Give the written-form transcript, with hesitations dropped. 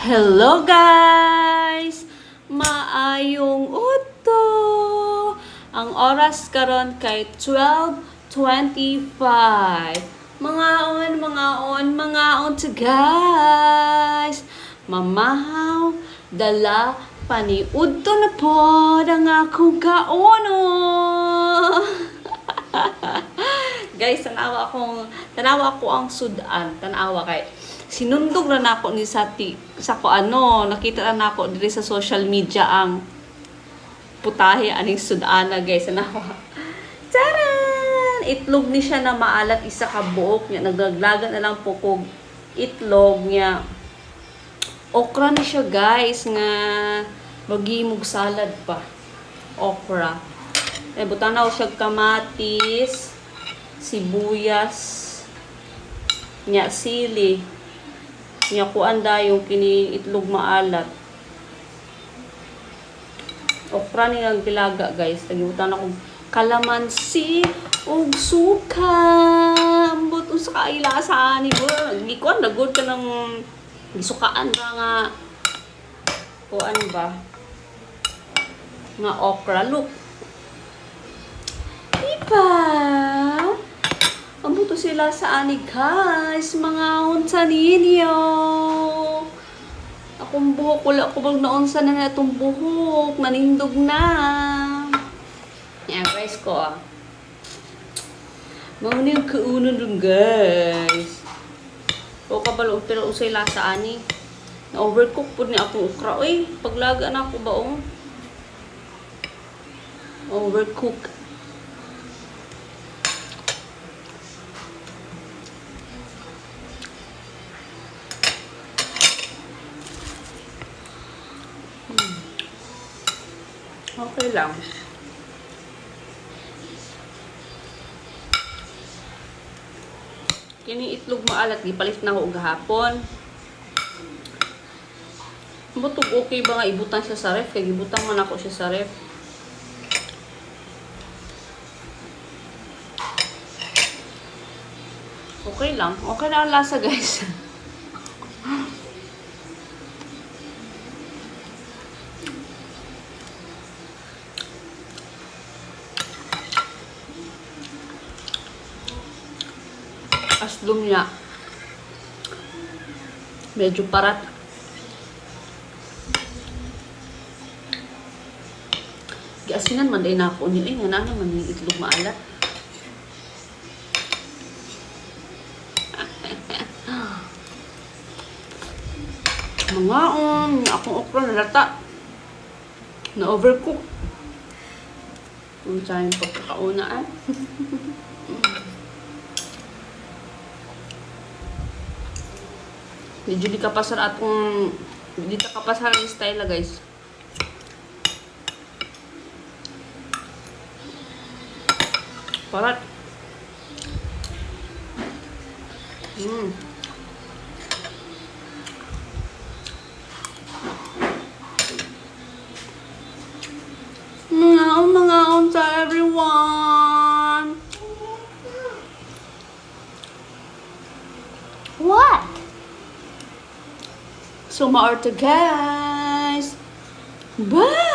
Hello guys! Maayong udto! Ang oras karon kay 12:25. Mga on to guys! Mamahaw, dala, paniudto na po ang akong kaono! Guys, tanawa ako ang sudan. Tanawa kay sinundog na nako ni sa ko nakita na nako diri sa social media ang putahe aning sudana guys. Tanawa. Taran! Itlog ni siya na maalat isa ka buok niya. Nagdaglagan na lang po kog itlog niya. Okra ni siya guys nga magimog salad pa. Okra. Butanaw siya kamatis, sibuyas, nya sili, nya kuanda yung kini itlog maalat. Okra ni ang pilaga guys. Tagibutan akong kalamansi ug suka. Ambot usa ka ilasa ni bo. Gikuan nagod ka ng gisukaan ba nga kuan ba? Nga okra look. Diba? Ambuto sila sa ani guys, mga unsa ninyo. Akong buhok, wala ko bang naunsa na itong buhok, nanindog na. Yan guys ko Mga yung kaunan dun guys. O kabalo, pero usay lasa ani. Na-overcook po ni akong ukra. Uy, paglaga na ako ba overcook. Okay lang. Kini itlog maalat, gipalit na ako gahapon. Butog okay ba nga ibutan siya sa ref? Kaya gibutan man ako siya sa ref. Okay lang. Okay na ang lasa guys. Aslum niya. Medyo parat. Giasinan man day na ako niyo. Nga na naman yung itlog maalat. Mga akong okra na lata. Na overcook. Kung saan yung pagkakaunaan. Medyo di kapasar atong di ta kapasar ang style guys. Parat. Mga unsa everyone. What? So, maorto guys. Bye!